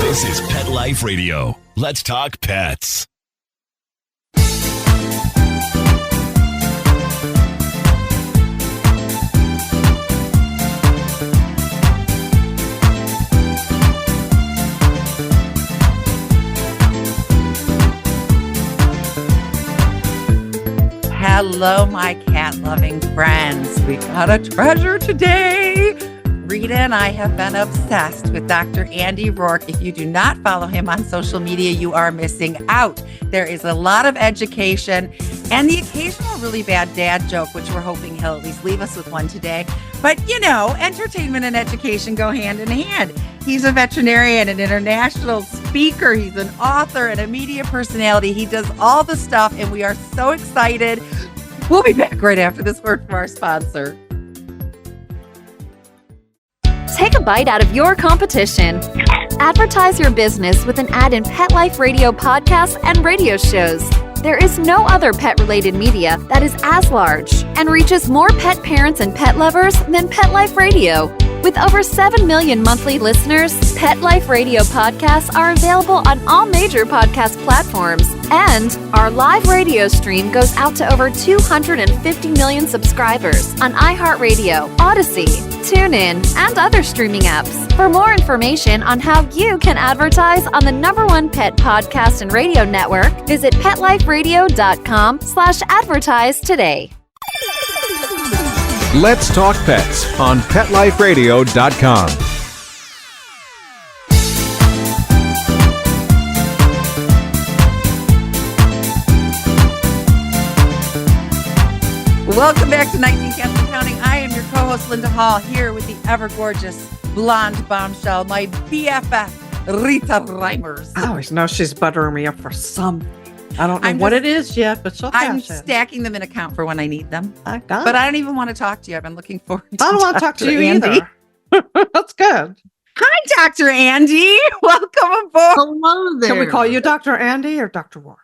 This is Pet Life Radio. Let's talk pets. Hello, my cat-loving friends. We got a treasure today. Rita and I have been obsessed with Dr. Andy Roark. If you do not follow him on social media, you are missing out. There is a lot of education and the occasional really bad dad joke, which we're hoping he'll at least leave us with one today. But, you know, entertainment and education go hand in hand. He's a veterinarian, an international speaker. He's an author and a media personality. He does all the stuff, and we are so excited. We'll be back right after this word from our sponsor. Take a bite out of your competition. Advertise your business with an ad in Pet Life Radio podcasts and radio shows. There is no other pet-related media that is as large and reaches more pet parents and pet lovers than Pet Life Radio. With over 7 million monthly listeners, Pet Life Radio podcasts are available on all major podcast platforms. And our live radio stream goes out to over 250 million subscribers on iHeartRadio, Odyssey, TuneIn, and other streaming apps. For more information on how you can advertise on the #1 pet podcast and radio network, visit PetLifeRadio.com/advertise today. Let's Talk Pets on PetLifeRadio.com. Welcome back to 19 Cats and Counting. I am your co-host, Linda Hall, here with the ever-gorgeous blonde bombshell, my BFF, Rita Reimers. I always know she's buttering me up for something. I don't know what it is yet, but she'll I'm catch it. stacking them in account for when I need them. I got But it. I don't even want to talk to you. I've been looking forward to I don't want to talk to you Andy. either. That's good. Hi, Dr. Andy. Welcome aboard. Hello there. Can we call you Dr. Andy or Dr. Roark?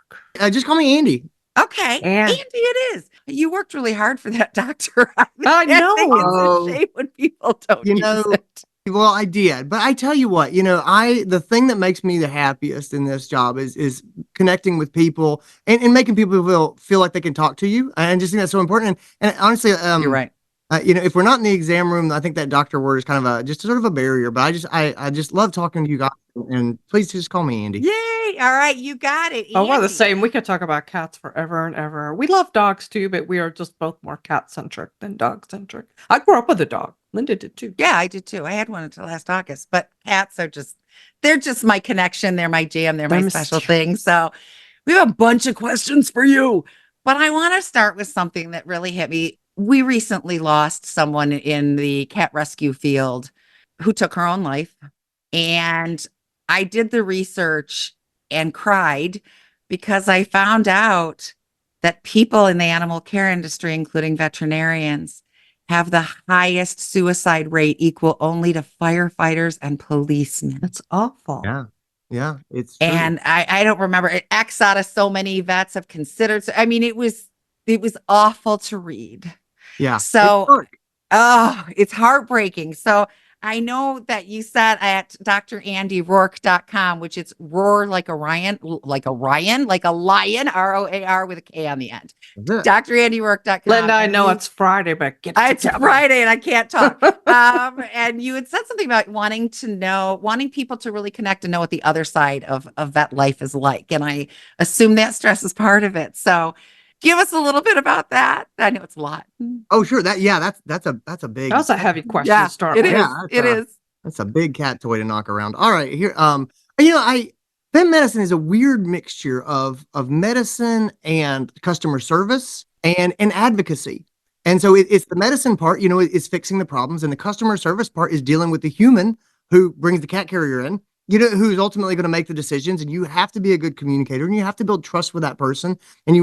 Just call me Andy. Okay, And- Andy it is. You worked really hard for that, doctor. I know. think it's a shame when people don't You use know, it. Well, I did, but I tell you what, the thing that makes me the happiest in this job is connecting with people and making people feel like they can talk to you. And I just think that's so important. And honestly, You're right. If we're not in the exam room, I think that doctor word is kind of just sort of a barrier. But I just love talking to you guys. And please just call me Andy. Yay. All right. You got it. Oh, we're the Andy. same. We could talk about cats forever and ever. We love dogs too, but we are just both more cat-centric than dog-centric. I grew up with a dog. Linda did too. Yeah, I did too. I had one until last August, but cats are they're just my connection. They're my jam. They're my special thing. So we have a bunch of questions for you, but I want to start with something that really hit me. We recently lost someone in the cat rescue field who took her own life. And I did the research and cried because I found out that people in the animal care industry, including veterinarians, have the highest suicide rate, equal only to firefighters and policemen. It's awful. Yeah, it's true. And I don't remember it. X out of so many vets have considered. I mean, it was awful to read. Yeah. So, it's heartbreaking. So I know that you said at drandyroark.com, which is roar like a lion, like a lion, ROAR with a K on the end. drandyroark.com. Linda, I know it's Friday, but It's Friday and I can't talk. And you had said something about wanting people to really connect and know what the other side of vet life is like. And I assume that stress is part of it. So give us a little bit about that. I know it's a lot. Oh, sure. That's a big. That was a heavy question Yeah, to start it with. is. Yeah, It is. That's a big cat toy to knock around. All right, here. Vet medicine is a weird mixture of medicine and customer service and advocacy. And so it's the medicine part, is fixing the problems, and the customer service part is dealing with the human who brings the cat carrier in, who's ultimately going to make the decisions. And you have to be a good communicator, and you have to build trust with that person, and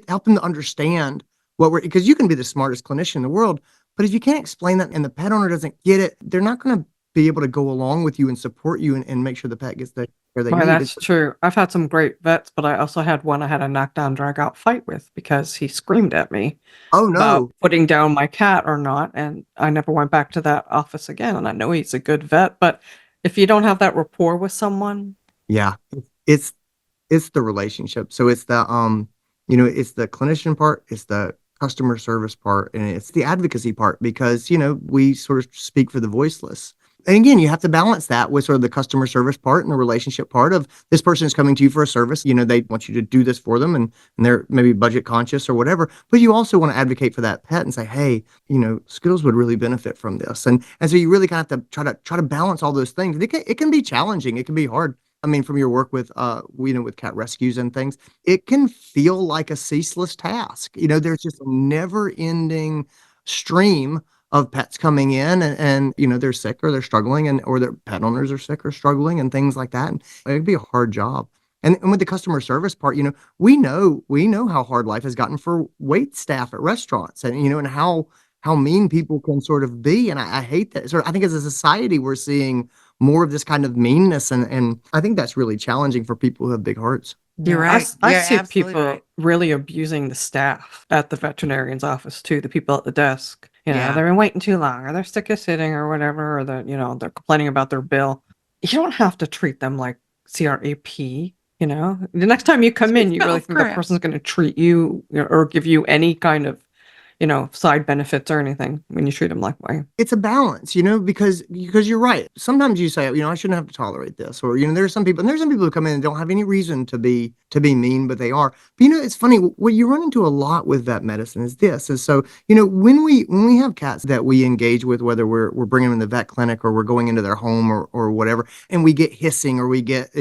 help them to understand because you can be the smartest clinician in the world, but if you can't explain that and the pet owner doesn't get it, they're not going to be able to go along with you and support you and make sure the pet gets the care they need. That's true. I've had some great vets, but I also had one I had a knockdown, drag out fight with because he screamed at me Oh no. about putting down my cat or not. And I never went back to that office again. And I know he's a good vet, but If you don't have that rapport with someone, Yeah, it's it's the relationship. So it's the it's the clinician part, it's the customer service part, and it's the advocacy part because, we sort of speak for the voiceless. And again, you have to balance that with sort of the customer service part and the relationship part of this person is coming to you for a service. They want you to do this for them and they're maybe budget conscious or whatever. But you also want to advocate for that pet and say, hey, Skittles would really benefit from this. And so you really kind of have to try to balance all those things. It can be challenging. It can be hard. I mean, from your work with with cat rescues and things, it can feel like a ceaseless task. There's just a never ending stream of pets coming in and they're sick or they're struggling or their pet owners are sick or struggling and things like that. And it'd be a hard job. And with the customer service part, we know how hard life has gotten for wait staff at restaurants and how mean people can sort of be. And I hate that. I think as a society, we're seeing more of this kind of meanness. And I think that's really challenging for people who have big hearts. You're right. I You're see absolutely people right. really abusing the staff at the veterinarian's office too, the people at the desk. Yeah. They've been waiting too long, or they're sick of sitting or whatever, or they're complaining about their bill. You don't have to treat them like CRAP. The next time you come in, you really think that person's going to treat you or give you any kind of side benefits or anything when you treat them like way. It's a balance, because you're right. Sometimes you say, I shouldn't have to tolerate this, or there's some people who come in and don't have any reason to be mean, but they are. But it's funny. What you run into a lot with vet medicine is this. And so, when we have cats that we engage with, whether we're bringing them in the vet clinic or we're going into their home or whatever, and we get hissing or we get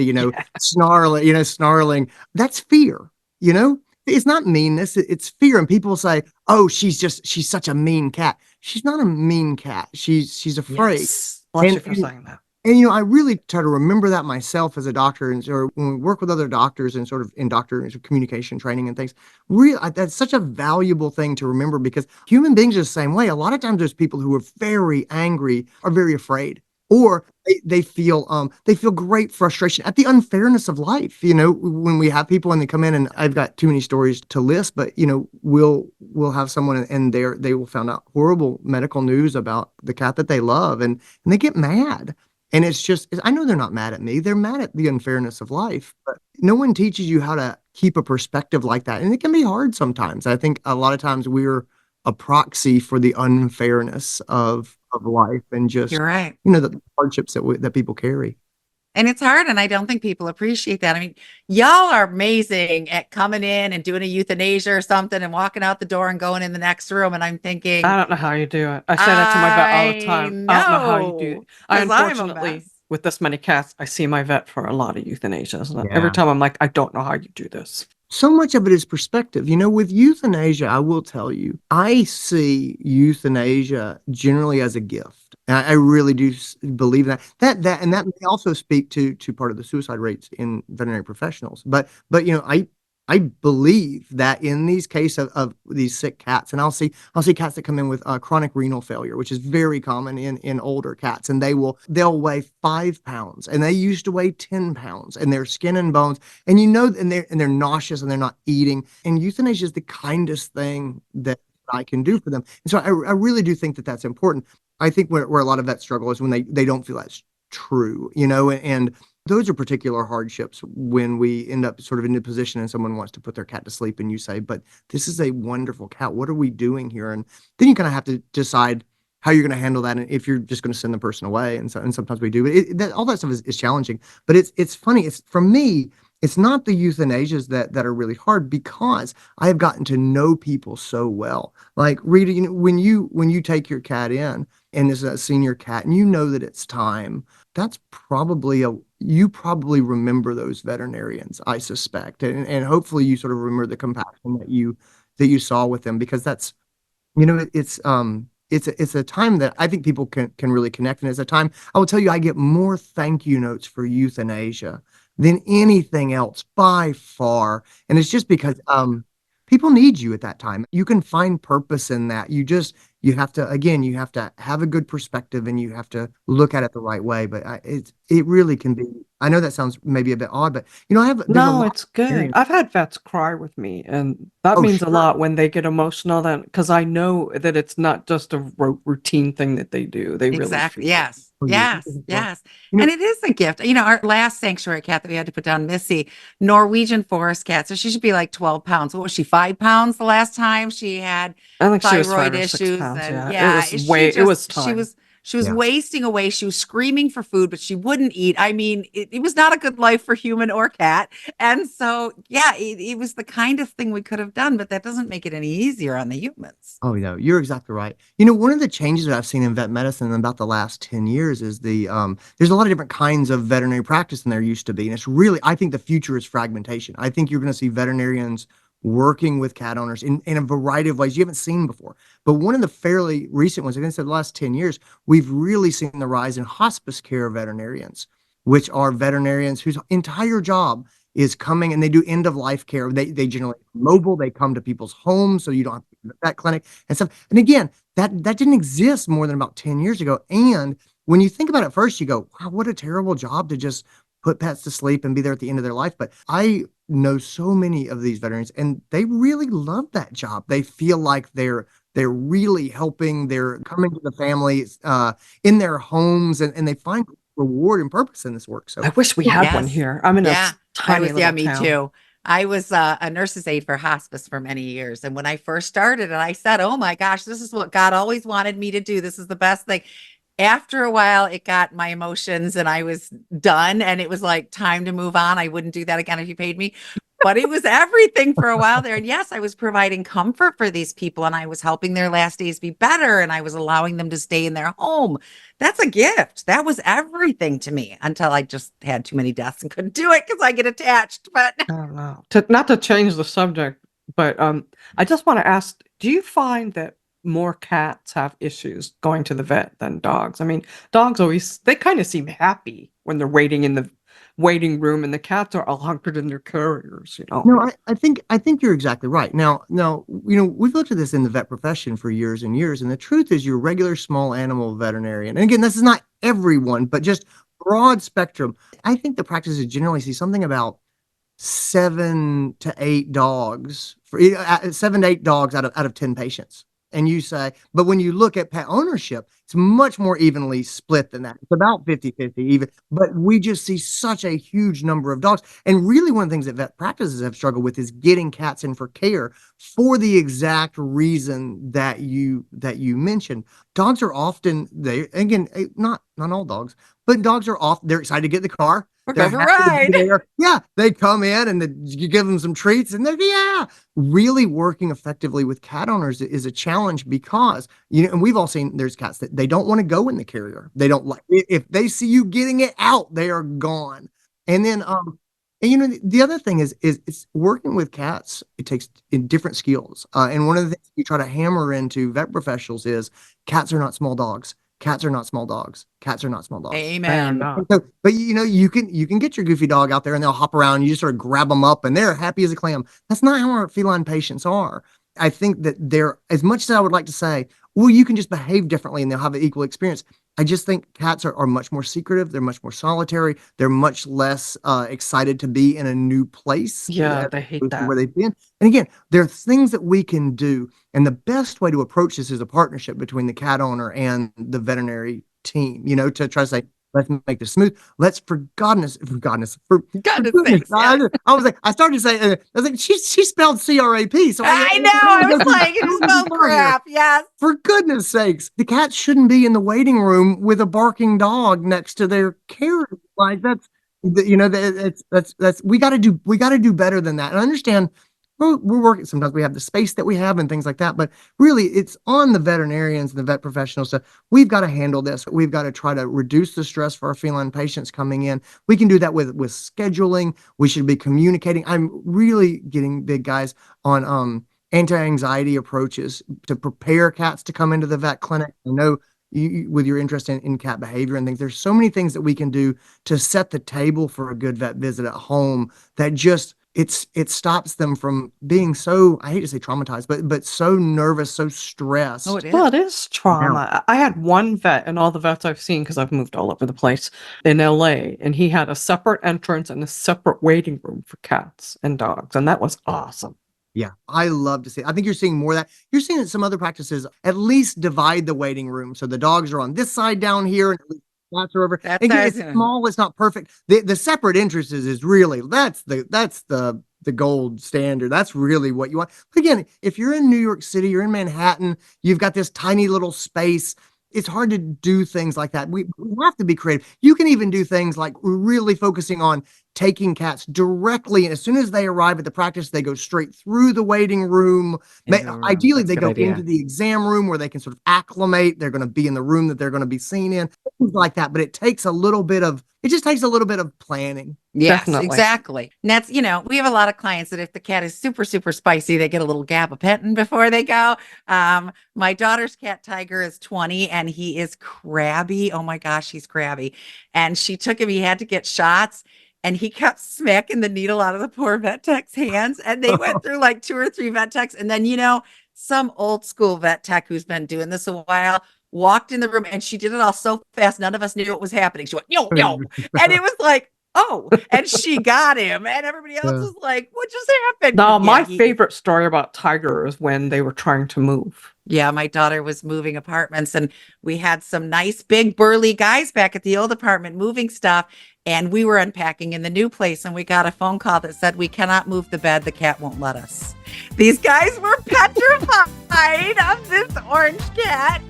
snarling, that's fear. It's not meanness, it's fear. And people say, oh, she's such a mean cat. She's not a mean cat. She's afraid. Yes. Bless you for saying that. And, I really try to remember that myself as a doctor or when we work with other doctors and sort of in doctor communication training and things. That's such a valuable thing to remember because human beings are the same way. A lot of times there's people who are very angry or very afraid. Or they feel great frustration at the unfairness of life. When we have people and they come in, and I've got too many stories to list, but we'll have someone and they will find out horrible medical news about the cat that they love, and they get mad. And I know they're not mad at me; they're mad at the unfairness of life. But no one teaches you how to keep a perspective like that, and it can be hard sometimes. I think a lot of times we're a proxy for the unfairness of life and just, You're right. The hardships that people carry. And it's hard. And I don't think people appreciate that. I mean, y'all are amazing at coming in and doing a euthanasia or something and walking out the door and going in the next room. And I'm thinking, I don't know how you do it. I say that to my vet all the time. I don't know how you do it. Unfortunately, with this many cats, I see my vet for a lot of euthanasias. And every time I'm like, I don't know how you do this. So much of it is perspective. With euthanasia, I will tell you, I see euthanasia generally as a gift. And I really do believe that may also speak to part of the suicide rates in veterinary professionals. But I believe that in these cases of these sick cats, and I'll see cats that come in with chronic renal failure, which is very common in older cats, and they'll weigh 5 pounds, and they used to weigh 10 pounds, and they're skin and bones, and and they're nauseous and they're not eating, and euthanasia is the kindest thing that I can do for them. And so I really do think that that's important. I think where a lot of vets struggle is when they don't feel that's true, and those are particular hardships when we end up sort of in a position and someone wants to put their cat to sleep and you say, but this is a wonderful cat. What are we doing here? And then you kind of have to decide how you're going to handle that and if you're just going to send the person away. And sometimes we do. But all that stuff is challenging. But it's funny. For me, it's not the euthanasias that are really hard because I have gotten to know people so well. Like Rita, when you take your cat in and it's a senior cat and you know that it's time, that's probably you probably remember those veterinarians, I suspect. And hopefully you sort of remember the compassion that you saw with them because that's, it's a time that I think people can really connect. And it's a time, I will tell you, I get more thank you notes for euthanasia than anything else by far. And it's just because people need you at that time. You can find purpose in that. You have to have a good perspective and you have to look at it the right way. But it really can be. I know that sounds maybe a bit odd, but it's good. I've had vets cry with me, and that means a lot when they get emotional. Then because I know that it's not just a routine thing that they do. They exactly really yes. for you. Yes, yes. You know, And it is a gift. Our last sanctuary cat that we had to put down, Missy, Norwegian forest cat. So she should be like 12 pounds. What was she, 5 pounds the last time? She had I think she was thyroid 5 or 6 issues. pounds. And Yeah, it was it was time. She was Yeah. wasting away. She was screaming for food, but she wouldn't eat. I mean, it was not a good life for human or cat. And so, yeah, it was the kind of thing we could have done, but that doesn't make it any easier on the humans. Oh, no, you're exactly right. One of the changes that I've seen in vet medicine in about the last 10 years is there's a lot of different kinds of veterinary practice than there used to be. And it's really, I think the future is fragmentation. I think you're going to see veterinarians working with cat owners in a variety of ways you haven't seen before. But one of the fairly recent ones, I think, the last 10 years, we've really seen the rise in hospice care veterinarians, which are veterinarians whose entire job is coming and they do end of life care. They generally mobile, they come to people's homes so you don't have to go to the vet clinic and stuff. And again, that didn't exist more than about 10 years ago. And when you think about it first, you go, wow, what a terrible job to just put pets to sleep and be there at the end of their life. But I know so many of these veterinarians and they really love that job. They feel like they're really helping, they're coming to the families in their homes and they find reward and purpose in this work. So I wish we had one here. I'm in a tiny little me town. too. I was a nurse's aide for hospice for many years. And when I first started and I said, oh my gosh, this is what God always wanted me to do. This is the best thing. After a while, it got my emotions and I was done. And it was like time to move on. I wouldn't do that again if you paid me. But it was everything for a while there. And yes, I was providing comfort for these people and I was helping their last days be better and I was allowing them to stay in their home. That's a gift. That was everything to me until I just had too many deaths and couldn't do it because I get attached. But I don't know. Not to change the subject, but I just want to ask, do you find that more cats have issues going to the vet than dogs? I mean, dogs they kind of seem happy when they're waiting in the waiting room and the cats are all hunkered in their carriers, No, I think you're exactly right. Now, we've looked at this in the vet profession for years and years, and the truth is your regular small animal veterinarian, and again, this is not everyone, but just broad spectrum. I think the practices generally see something about 7 to 8 dogs for 7 to 8 dogs out of 10 patients. And you say, but when you look at pet ownership, it's much more evenly split than that. It's about 50-50 even, but we just see such a huge number of dogs. And really one of the things that vet practices have struggled with is getting cats in for care for the exact reason that you mentioned. Dogs are often, not all dogs, but dogs are often, they're excited to get in the car. Go for a ride. Yeah, they come in and you give them some treats and really working effectively with cat owners is a challenge because, and we've all seen there's cats that they don't want to go in the carrier. They don't like, if they see you getting it out, they are gone. And then, the other thing is it's working with cats. It takes different skills. And one of the things you try to hammer into vet professionals is cats are not small dogs. Cats are not small dogs. Cats are not small dogs. Amen. So, but you can get your goofy dog out there and they'll hop around. You just sort of grab them up and they're happy as a clam. That's not how our feline patients are. I think that they're, as much as I would like to say, well, you can just behave differently and they'll have an equal experience. I just think cats are much more secretive. They're much more solitary. They're much less excited to be in a new place. Yeah, they hate that. Where they've been. And again, there are things that we can do. And the best way to approach this is a partnership between the cat owner and the veterinary team, to try to say, let's make this smooth. Let's, for goodness sakes. Yeah. I started to say, I was like, she spelled CRAP. So I know. I was like, it spelled crap. Yes. For goodness sakes, the cats shouldn't be in the waiting room with a barking dog next to their carrier. Like that's we got to do better than that. And I understand we're working. Sometimes we have the space that we have and things like that, but really it's on the veterinarians and the vet professionals. So we've got to handle this. We've got to try to reduce the stress for our feline patients coming in. We can do that with scheduling. We should be communicating. I'm really getting big, guys, on anti-anxiety approaches to prepare cats to come into the vet clinic. I know with your interest in cat behavior and things, there's so many things that we can do to set the table for a good vet visit at home that just it stops them from being so, I hate to say traumatized, but so nervous, so stressed. Oh, it is. Well, it is trauma. Yeah. I had one vet, and all the vets I've seen, because I've moved all over the place, in LA, and he had a separate entrance and a separate waiting room for cats and dogs, and that was awesome. Yeah, I love to see it. I think you're seeing more of that. You're seeing some other practices at least divide the waiting room. So the dogs are on this side down here, and cats are over. That's Again, it's small, it's not perfect. The separate entrances is really that's the gold standard. That's really what you want. But again, if you're in New York City, you're in Manhattan, you've got this tiny little space. It's hard to do things like that. We have to be creative. You can even do things like really focusing on taking cats directly, and as soon as they arrive at the practice, they go straight through the waiting room. Ideally, they go into the exam room where they can sort of acclimate. They're going to be in the room that they're going to be seen in, things like that. But it just takes a little bit of planning. Yes, Definitely. exactly. And that's, we have a lot of clients that if the cat is super, super spicy, they get a little gabapentin before they go. My daughter's cat Tiger is 20 and he is crabby. Oh my gosh, he's crabby. And she took him, he had to get shots. And he kept smacking the needle out of the poor vet tech's hands. And they went through like 2 or 3 vet techs. And then, some old school vet tech who's been doing this a while walked in the room and she did it all so fast. None of us knew what was happening. She went, yo. And it was like, oh, and she got him. And everybody else was like, what just happened? Now, my favorite story about Tiger is when they were trying to move. Yeah, my daughter was moving apartments and we had some nice big burly guys back at the old apartment moving stuff. And we were unpacking in the new place and we got a phone call that said, we cannot move the bed. The cat won't let us. These guys were petrified of this orange cat.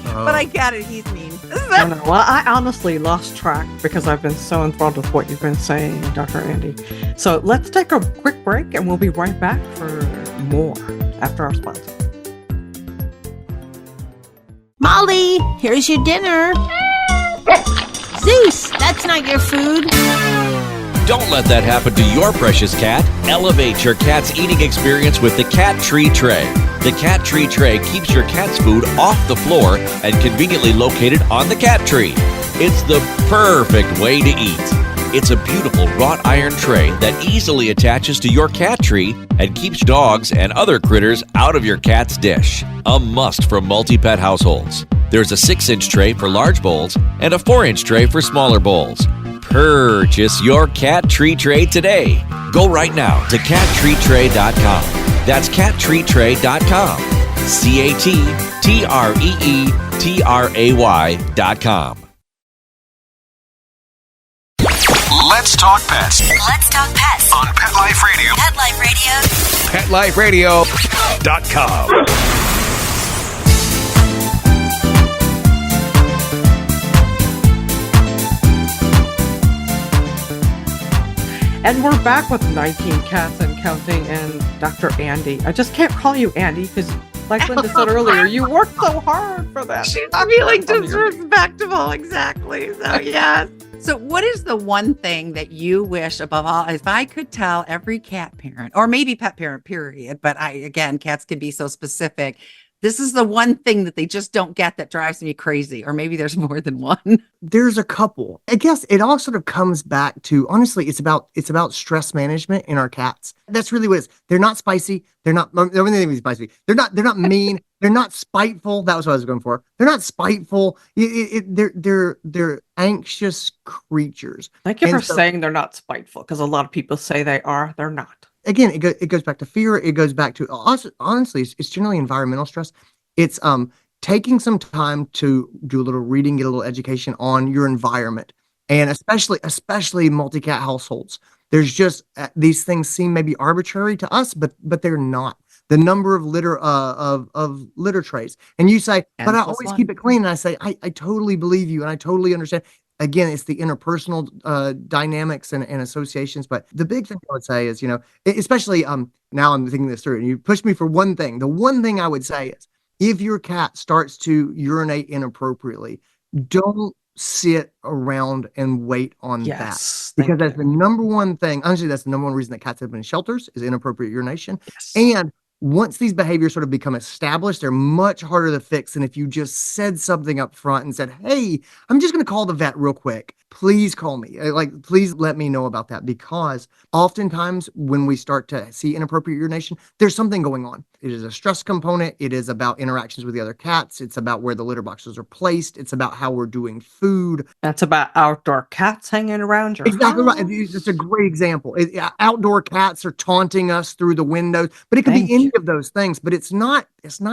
But I get it. He's mean. Well, I honestly lost track because I've been so enthralled with what you've been saying, Dr. Andy. So let's take a quick break and we'll be right back for more after our sponsor. Molly, here's your dinner. Zeus, that's not your food. Don't let that happen to your precious cat. Elevate your cat's eating experience with the Cat Tree Tray. The Cat Tree Tray keeps your cat's food off the floor and conveniently located on the cat tree. It's the perfect way to eat. It's a beautiful wrought iron tray that easily attaches to your cat tree and keeps dogs and other critters out of your cat's dish. A must for multi-pet households. There's a 6-inch tray for large bowls and a 4-inch tray for smaller bowls. Purchase your Cat Tree Tray today. Go right now to cattreetray.com. That's cattreetray.com. CATTREETRAY.com. Let's talk pets Let's talk pets on Pet Life Radio. Pet Life Radio. PetLifeRadio.com. And we're back with 19 cats and counting and Dr. Andy. I just can't call you Andy because, like Linda said earlier, you worked so hard for that. She's feeling disrespectful. Exactly. So, yes. So what is the one thing that you wish above all, if I could tell every cat parent, or maybe pet parent, period, but again, cats can be so specific. This is the one thing that they just don't get that drives me crazy. Or maybe there's more than one. There's a couple. I guess it all sort of comes back to, honestly, it's about stress management in our cats. That's really what it is. They're not spicy. They're not spicy. They're not mean. They're not spiteful. That was what I was going for. They're not spiteful. They're anxious creatures. Thank you for saying they're not spiteful, because a lot of people say they are. They're not. Again, it goes back to fear. It goes back to, honestly, it's generally environmental stress. It's taking some time to do a little reading, get a little education on your environment, and especially multi-cat households. There's just these things seem maybe arbitrary to us, but they're not. The number of litter trays, and you say, but I always keep it clean. And I say, I totally believe you, and I totally understand. Again, it's the interpersonal dynamics and associations. But the big thing I would say is, especially now I'm thinking this through, and you pushed me for one thing. The one thing I would say is, if your cat starts to urinate inappropriately, don't sit around and wait on that. Because that's the number one thing. Honestly, that's the number one reason that cats have been in shelters is inappropriate urination. Yes. And once these behaviors sort of become established, they're much harder to fix than if you just said something up front and said, hey, I'm just going to call the vet real quick. Please call me. Please let me know about that. Because oftentimes when we start to see inappropriate urination, there's something going on. It is a stress component. It is about interactions with the other cats. It's about where the litter boxes are placed. It's about how we're doing food. That's about outdoor cats hanging around your Exactly house. right. It's a great example. Outdoor cats are taunting us through the windows, but it could be any of those things. But it's not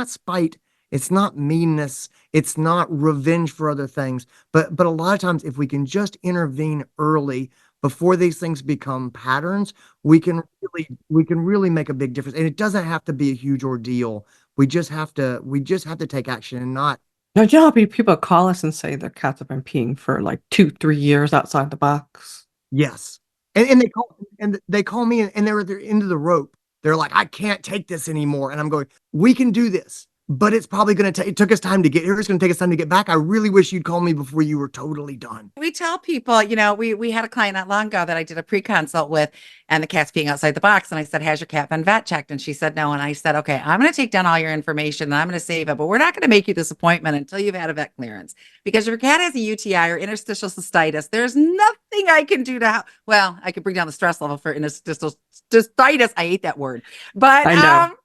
spite. It's not meanness. It's not revenge for other things. But a lot of times, if we can just intervene early before these things become patterns, we can really make a big difference. And it doesn't have to be a huge ordeal. We just have to take action and not. Now, you know how many people call us and say their cats have been peeing for like 2, 3 years outside the box? Yes. And they call me and they're at the end of the rope. They're like, I can't take this anymore. And I'm going, we can do this, but it's probably going to take, it took us time to get here. It's going to take us time to get back. I really wish you'd call me before you were totally done. We tell people, we had a client not long ago that I did a pre-consult with, and the cat's peeing outside the box. And I said, has your cat been vet checked? And she said, no. And I said, okay, I'm going to take down all your information and I'm going to save it, but we're not going to make you this appointment until you've had a vet clearance. Because if your cat has a UTI or interstitial cystitis, there's nothing I can do to help. Well, I could bring down the stress level for interstitial cystitis. I hate that word, but I know.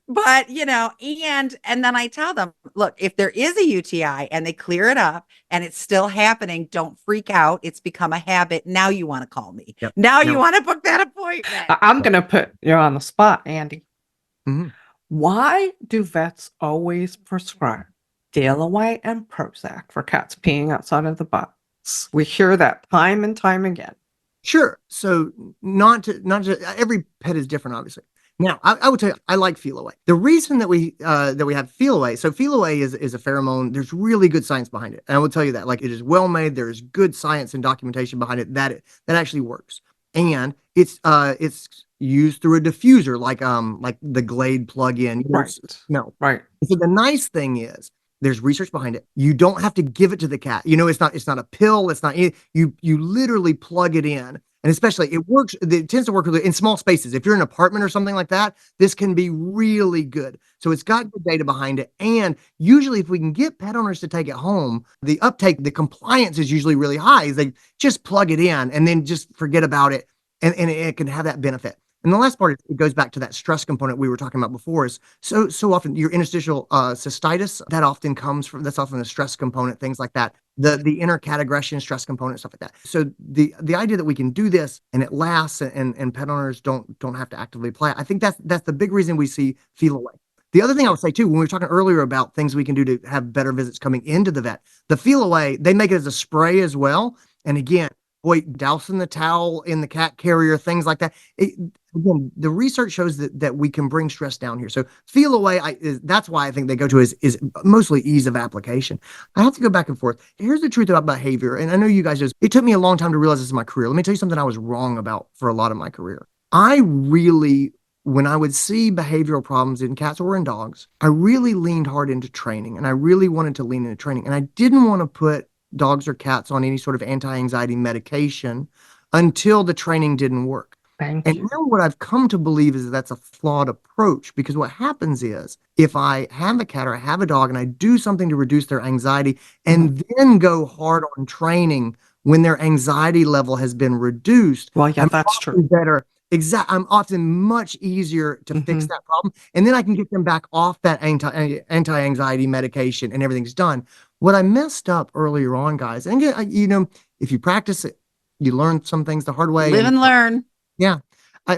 but and then I tell them, look, if there is a UTI and they clear it up and it's still happening, don't freak out. It's become a habit. Now you want to call me. Yep. Now Yep. you want to book that appointment. I'm going to put you on the spot, Andy. Mhm. Why do vets always prescribe Delaware and Prozac for cats peeing outside of the box? We hear that time and time again. Sure. So not to every pet is different, obviously. Now, I would tell you, I like Feel Away. The reason that we have Feel Away, so Feel Away is a pheromone. There's really good science behind it, and I will tell you that, like, it is well made. There is good science and documentation behind it that actually works, and it's used through a diffuser, like the Glade plug-in. Right. No. Right. So the nice thing is, there's research behind it. You don't have to give it to the cat. It's not a pill. It's not you literally plug it in. And especially it tends to work really in small spaces. If you're in an apartment or something like that, this can be really good. So it's got good data behind it. And usually if we can get pet owners to take it home, the compliance is usually really high. They just plug it in and then just forget about it. And it can have that benefit. And the last part, it goes back to that stress component we were talking about before. Is so often your interstitial cystitis, that's often a stress component, things like that. The inner cat aggression stress component, stuff like that. So the idea that we can do this and it lasts and pet owners don't have to actively apply it, I think that's the big reason we see Feel Away. The other thing I would say too, when we were talking earlier about things we can do to have better visits coming into the vet, the Feel Away, they make it as a spray as well. And again, boy, dousing the towel in the cat carrier, things like that. Again, the research shows that we can bring stress down here. So Feel Away, that's why I think they go to is mostly ease of application. I have to go back and forth. Here's the truth about behavior, and I know you guys it took me a long time to realize this in my career. Let me tell you something I was wrong about for a lot of my career. When I would see behavioral problems in cats or in dogs, I really leaned hard into training, and I really wanted to lean into training, and I didn't want to put dogs or cats on any sort of anti-anxiety medication until the training didn't work. And now what I've come to believe is that's a flawed approach, because what happens is if I have a cat or I have a dog and I do something to reduce their anxiety and then go hard on training when their anxiety level has been reduced, well, yeah, that's true. Better. I'm often much easier to fix that problem. And then I can get them back off that anti-anxiety medication and everything's done. What I messed up earlier on, guys, and if you practice it, you learn some things the hard way. Live and learn. Yeah.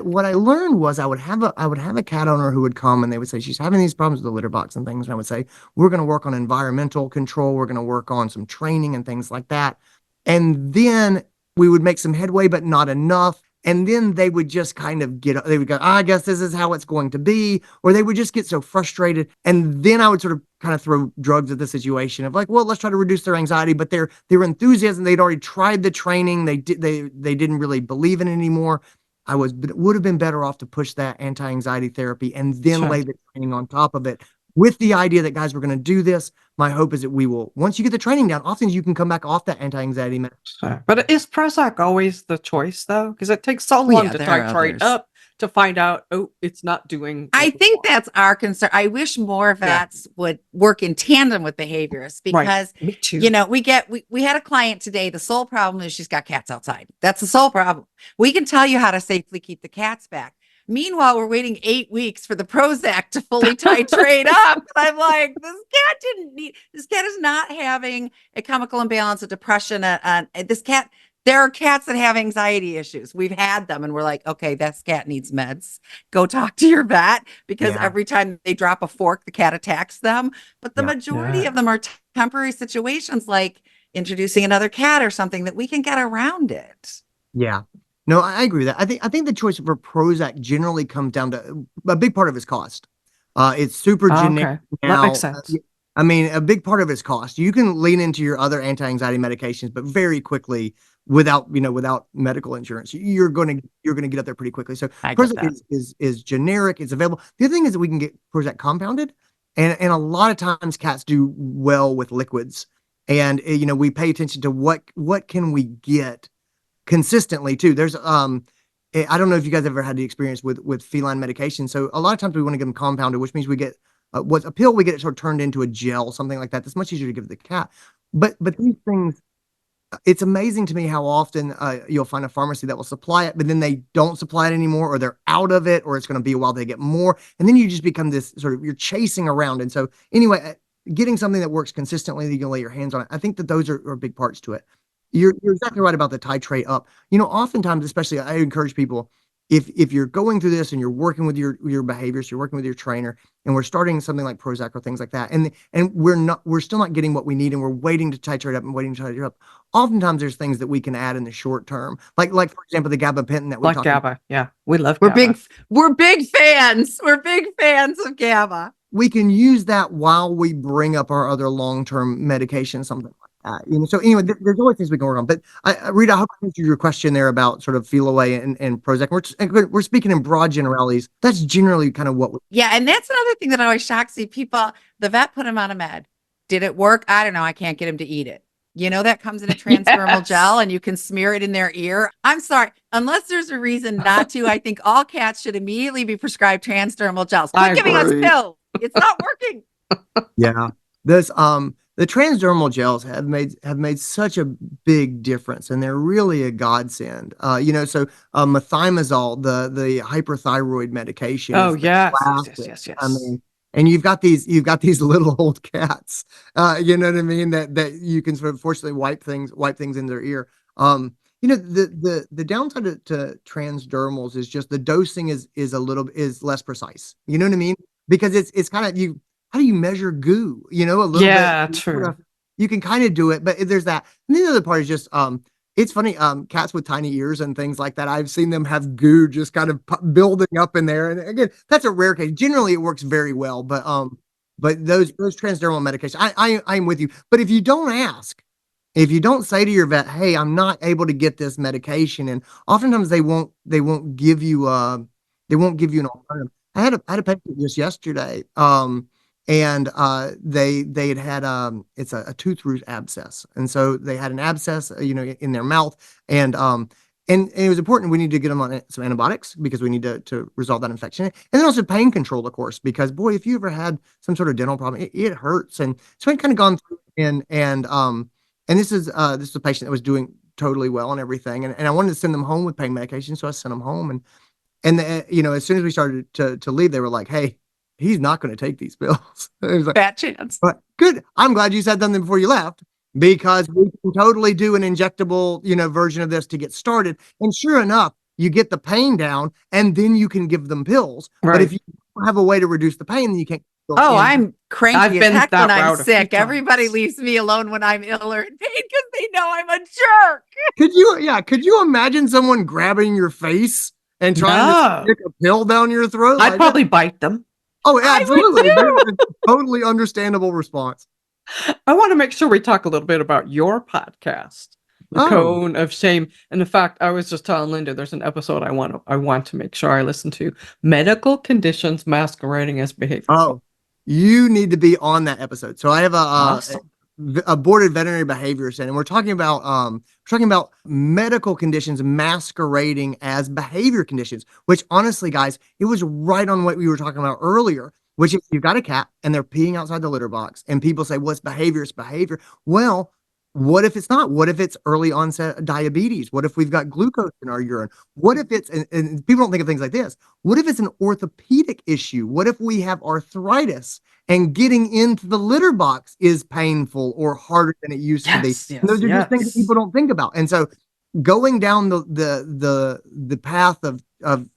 What I learned was I would have a cat owner who would come and they would say, she's having these problems with the litter box and things. And I would say, we're going to work on environmental control. We're going to work on some training and things like that. And then we would make some headway, but not enough. And then they would just kind of they would go, I guess this is how it's going to be. Or they would just get so frustrated. And then I would sort of kind of throw drugs at the situation of like, well, let's try to reduce their anxiety. But their enthusiasm, they'd already tried the training. They didn't really believe in it anymore. It would have been better off to push that anti-anxiety therapy and then lay the training on top of it with the idea that, guys, we're going to do this. My hope is that we will, once you get the training down, often you can come back off that anti-anxiety medicine. But is Prozac always the choice, though? Because it takes so long to titrate up to find out, it's not doing. I think that's our concern. I wish more vets would work in tandem with behaviorists, because, Me too. we had a client today. The sole problem is she's got cats outside. That's the sole problem. We can tell you how to safely keep the cats back. Meanwhile, we're waiting 8 weeks for the Prozac to fully titrate up. And I'm like, this cat is not having a chemical imbalance of depression. This cat, There are cats that have anxiety issues. We've had them and we're like, okay, this cat needs meds. Go talk to your vet because every time they drop a fork, the cat attacks them. But the majority of them are temporary situations like introducing another cat or something that we can get around it. Yeah. No, I agree with that. I think the choice for Prozac generally comes down to a big part of its cost. It's super generic now. That makes sense. I mean, a big part of its cost. You can lean into your other anti-anxiety medications, but very quickly without medical insurance, you're going to get up there pretty quickly. So Prozac is generic. It's available. The other thing is that we can get Prozac compounded, and a lot of times cats do well with liquids, and we pay attention to what can we get consistently too. There's I don't know if you guys ever had the experience with feline medication. So a lot of times we want to get them compounded, which means we get what's a pill, we get it sort of turned into a gel, something like that. That's much easier to give the cat. But these things, it's amazing to me how often you'll find a pharmacy that will supply it, but then they don't supply it anymore, or they're out of it, or it's going to be a while they get more. And then you just become this sort of, you're chasing around. And so anyway, getting something that works consistently that you can lay your hands on it, I think that those are big parts to it. You're exactly right about the titrate up. Oftentimes, especially I encourage people, if you're going through this and you're working with your behaviors, you're working with your trainer, and we're starting something like Prozac or things like that, and we're still not getting what we need, and we're waiting to titrate up and waiting to titrate up. Oftentimes, there's things that we can add in the short term, like for example, the gabapentin that we talked about. Yeah, we love GABA. We're big fans. We're big fans of GABA. We can use that while we bring up our other long-term medication, something like that. So anyway, there's always things we can work on. But Rita, I hope I answered your question there about sort of feel away and Prozac. We're speaking in broad generalities. That's generally kind of what and that's another thing that always shocks me. People, the vet put him on a med. Did it work? I don't know. I can't get him to eat it. That comes in a transdermal gel and you can smear it in their ear. I'm sorry. Unless there's a reason not to, I think all cats should immediately be prescribed transdermal gels. Quit giving us pills. It's not working. Yeah. There's the transdermal gels have made such a big difference, and they're really a godsend. So methimazole, the hyperthyroid medication. Oh yes. I mean, and you've got these little old cats, you know what I mean, that you can sort of fortunately wipe things in their ear. The downside to transdermals is just the dosing is less precise. You know what I mean? Because it's kind of how do you measure goo? A little bit. Yeah, true. You can kind of do it, but there's that. And the other part is just it's funny. Cats with tiny ears and things like that, I've seen them have goo just kind of building up in there. And again, that's a rare case. Generally, it works very well, but those transdermal medications, I'm with you. But if you don't ask, if you don't say to your vet, "Hey, I'm not able to get this medication," and oftentimes they won't give you an alternative. I had a patient just yesterday, and they had it's a tooth root abscess, and so they had an abscess, in their mouth, and it was important. We need to get them on some antibiotics because we need to resolve that infection, and then also pain control, of course, because boy, if you ever had some sort of dental problem, it hurts, and so I'd kind of gone through and this is a patient that was doing totally well and everything, and I wanted to send them home with pain medication, so I sent them home, and as soon as we started to leave, they were like, "Hey, he's not going to take these pills." It was like, bad chance. But good. I'm glad you said something before you left, because we can totally do an injectable, version of this to get started. And sure enough, you get the pain down, and then you can give them pills. Right. But if you don't have a way to reduce the pain, then you can't. I'm cranky as heck when I'm sick. Everybody leaves me alone when I'm ill or in pain because they know I'm a jerk. Could you imagine someone grabbing your face and trying to stick a pill down your throat? I'd probably bite them. Oh, absolutely. Totally understandable response. I want to make sure we talk a little bit about your podcast, The Cone of Shame. And in fact, I was just telling Linda, there's an episode I want to make sure I listen to. Medical conditions masquerading as behavior. Oh, you need to be on that episode. So I have a boarded veterinary behaviorist, and we're talking about medical conditions masquerading as behavior conditions, which honestly, guys, it was right on what we were talking about earlier, which is you've got a cat and they're peeing outside the litter box, and people say, well, it's behavior. Well, what if it's not? What if it's early onset diabetes? What if we've got glucose in our urine? What if it's, and people don't think of things like this, what if it's an orthopedic issue? What if we have arthritis and getting into the litter box is painful or harder than it used to be? Yes, those are just things that people don't think about. And so going down the path of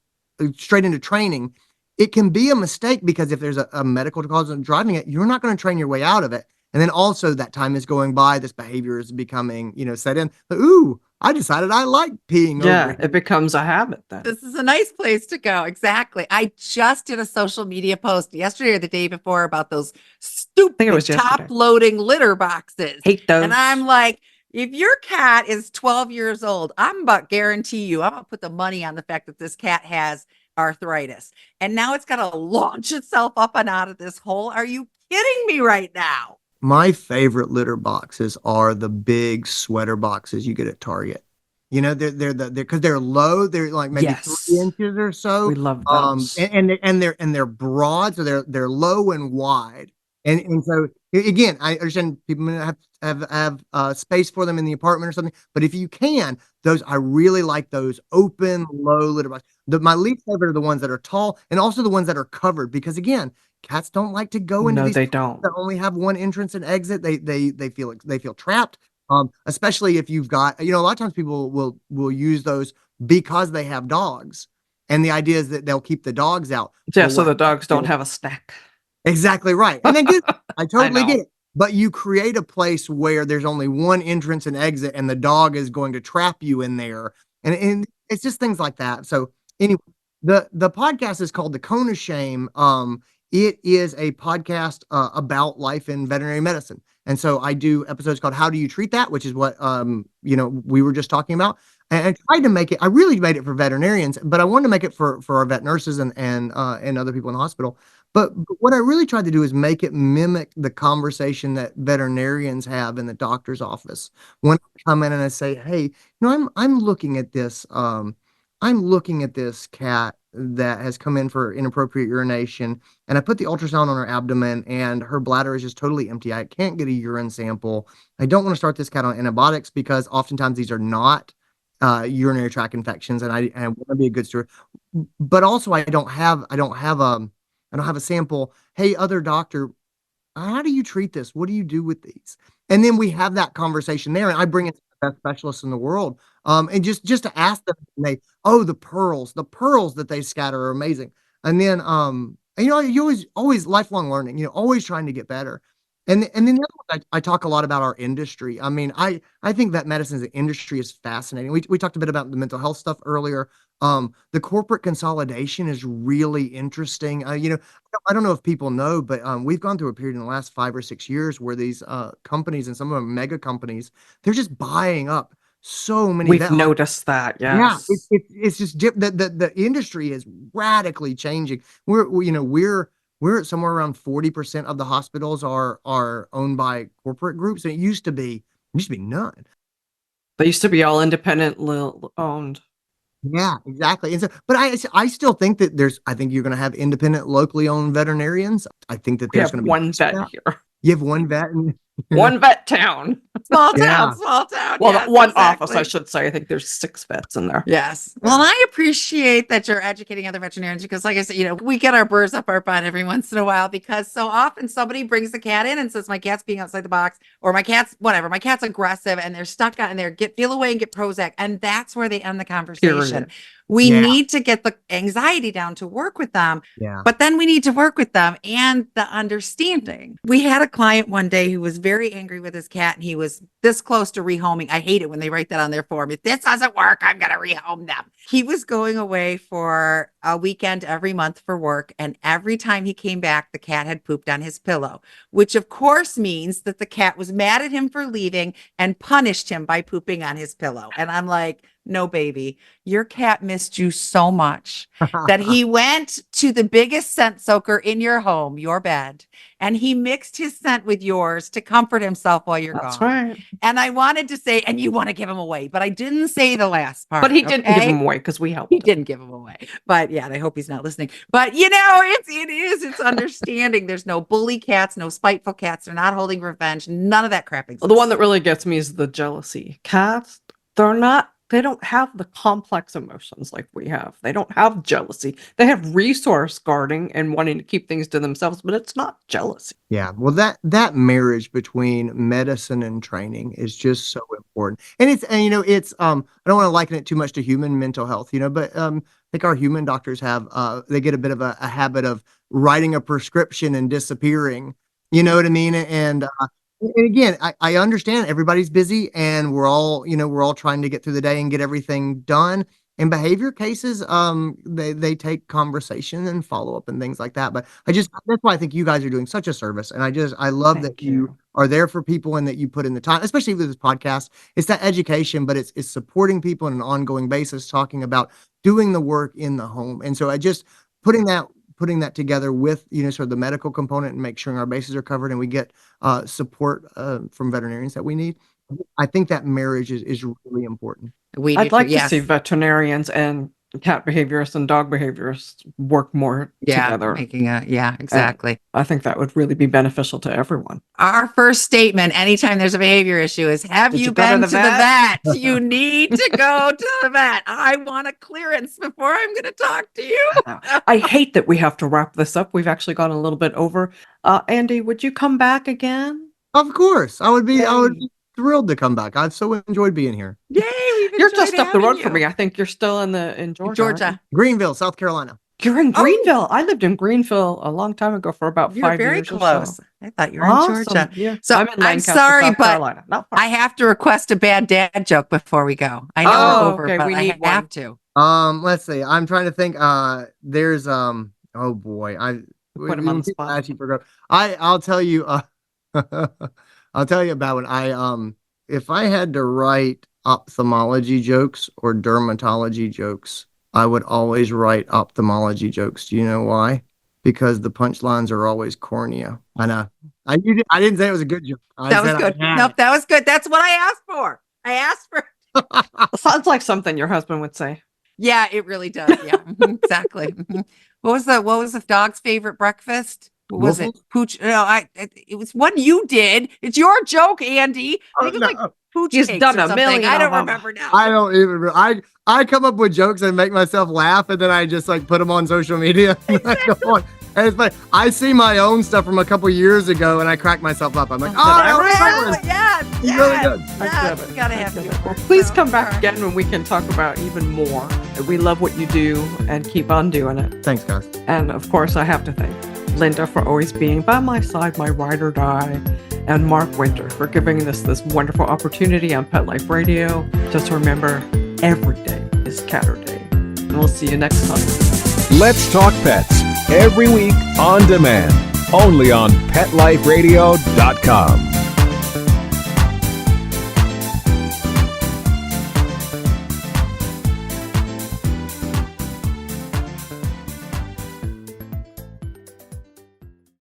straight into training, it can be a mistake because if there's a medical cause of driving it, you're not going to train your way out of it. And then also that time is going by, this behavior is becoming, set in. Ooh, I decided I like peeing over here. It becomes a habit then. This is a nice place to go. Exactly. I just did a social media post yesterday or the day before about those stupid top-loading litter boxes. Hate those. And I'm like, if your cat is 12 years old, I'm about guarantee you, I'm going to put the money on the fact that this cat has arthritis. And now it's got to launch itself up and out of this hole. Are you kidding me right now? My favorite litter boxes are the big sweater boxes you get at Target. They're because they're low. They're like maybe 3 inches or so. We love those. And they're broad, so they're low and wide. And so again, I understand people may have space for them in the apartment or something. But if you can, I really like those open, low litter boxes. My least favorite are the ones that are tall and also the ones that are covered because again, cats don't like to go into these. They don't. That only have one entrance and exit. They feel trapped. Especially if you've got, a lot of times people will use those because they have dogs, and the idea is that they'll keep the dogs out. Yeah, so the dogs don't have a snack. Exactly right. And then I totally get it. But you create a place where there's only one entrance and exit, and the dog is going to trap you in there, and it's just things like that. So anyway, the podcast is called The Cone of Shame. It is a podcast about life in veterinary medicine. And so I do episodes called How Do You Treat That, which is what, we were just talking about. And I tried to make it, I really made it for veterinarians, but I wanted to make it for our vet nurses and other people in the hospital. But what I really tried to do is make it mimic the conversation that veterinarians have in the doctor's office. When I come in and I say, hey, I'm looking at this, cat that has come in for inappropriate urination, and I put the ultrasound on her abdomen and her bladder is just totally empty. I can't get a urine sample. I don't want to start this cat on antibiotics because oftentimes these are not urinary tract infections, and I want to be a good steward. But also I don't have a sample. Hey, other doctor, how do you treat this? What do you do with these? And then we have that conversation there, and I bring in the best specialists in the world. And just to ask them, the pearls that they scatter are amazing. And then, you always lifelong learning, always trying to get better. And then the other one, I talk a lot about our industry. I mean, I think that medicine as an industry is fascinating. We talked a bit about the mental health stuff earlier. The corporate consolidation is really interesting. I don't know if people know, but we've gone through a period in the last 5 or 6 years where these companies, and some of them mega companies, they're just buying up so many. We've noticed that. Yes. Yeah, it's just the industry is radically changing. We're at somewhere around 40% of the hospitals are owned by corporate groups, and it used to be none. They used to be all independently owned. Yeah, exactly. And so, but I still think that I think you're going to have independent, locally owned veterinarians. I think that there's going to be one vet here. You have one vet in one vet town. Small town. Well, yes, one office, I should say. I think there's 6 vets in there. Yes. Well, I appreciate that you're educating other veterinarians because, like I said, we get our burrs up our butt every once in a while because so often somebody brings the cat in and says, my cat's being outside the box, or my cat's aggressive, and they're stuck out in there, feel away and get Prozac. And that's where they end the conversation. We need to get the anxiety down to work with them, but then we need to work with them and the understanding. We had a client one day who was very angry with his cat, and he was this close to rehoming. I hate it when they write that on their form. If this doesn't work, I'm going to rehome them. He was going away for a weekend every month for work, and every time he came back, the cat had pooped on his pillow, which of course means that the cat was mad at him for leaving and punished him by pooping on his pillow. And I'm like, no, baby, your cat missed you so much that he went to the biggest scent soaker in your home, your bed, and he mixed his scent with yours to comfort himself while you're gone. That's right. And I wanted to say, and you want to give him away, but I didn't say the last part. But he didn't give him away because we helped. He didn't give him away. But yeah, I hope he's not listening. But it's understanding. There's no bully cats, no spiteful cats. They're not holding revenge. None of that crap exists. Well, the one that really gets me is the jealousy. Cats, they're not they don't have the complex emotions like we have. They don't have jealousy. They have resource guarding and wanting to keep things to themselves, but it's not jealousy. Yeah, well, that marriage between medicine and training is just so important. And it's I don't want to liken it too much to human mental health, but I think our human doctors have they get a bit of a habit of writing a prescription and disappearing. You know what I mean? And again, I understand everybody's busy and we're all trying to get through the day and get everything done. In behavior cases, they take conversation and follow up and things like that. But that's why I think you guys are doing such a service. And I love that you are there for people and that you put in the time, especially with this podcast. It's that education, but it's supporting people on an ongoing basis, talking about doing the work in the home. And so putting that together with, sort of the medical component and make sure our bases are covered and we get support from veterinarians that we need. I think that marriage is really important. I'd like to see veterinarians and cat behaviorists and dog behaviorists work more together. Exactly. And I think that would really be beneficial to everyone. Our first statement anytime there's a behavior issue is, have you been to the vet? You need to go to the vet. I want a clearance before I'm going to talk to you. I hate that we have to wrap this up. We've actually gone a little bit over. Andy, would you come back again? Of course. I would be thrilled to come back. I've so enjoyed being here. Yay! You're just up the road from me. I think you're still in Georgia. Greenville, South Carolina. You're in Greenville. I lived in Greenville a long time ago for about 5 years. You're very close. So. I thought you were in Georgia. Yeah. So I'm sorry, South but Carolina. I have to request a bad dad joke before we go. I know we're over, but I have to. Let's see. I'm trying to think. There's oh boy, put him on the spot. I'll tell you. I'll tell you about when if I had to write ophthalmology jokes or dermatology jokes, I would always write ophthalmology jokes. Do you know why? Because the punchlines are always cornea. I know. I didn't say it was a good joke. That was good. Nope, that was good. That's what I asked for. Sounds like something your husband would say. Yeah, it really does. Yeah, exactly. What was the dog's favorite breakfast? What was it? Pooch? No, it was one you did. It's your joke, Andy. I think it was like pooch He's cakes done or a something. million. I don't remember now. I don't even. I come up with jokes and make myself laugh, and then I just put them on social media. Exactly. And it's like I see my own stuff from a couple years ago, and I crack myself up. I'm like, yes, really good. Yes, gotta have you. Well, please come back again when we can talk about even more. We love what you do, and keep on doing it. Thanks, guys. And of course, I have to thank Linda for always being by my side, my ride or die, and Mark Winter for giving us this wonderful opportunity on Pet Life Radio. Just remember, every day is Catterday. And we'll see you next time. Let's Talk Pets, every week on demand, only on PetLifeRadio.com.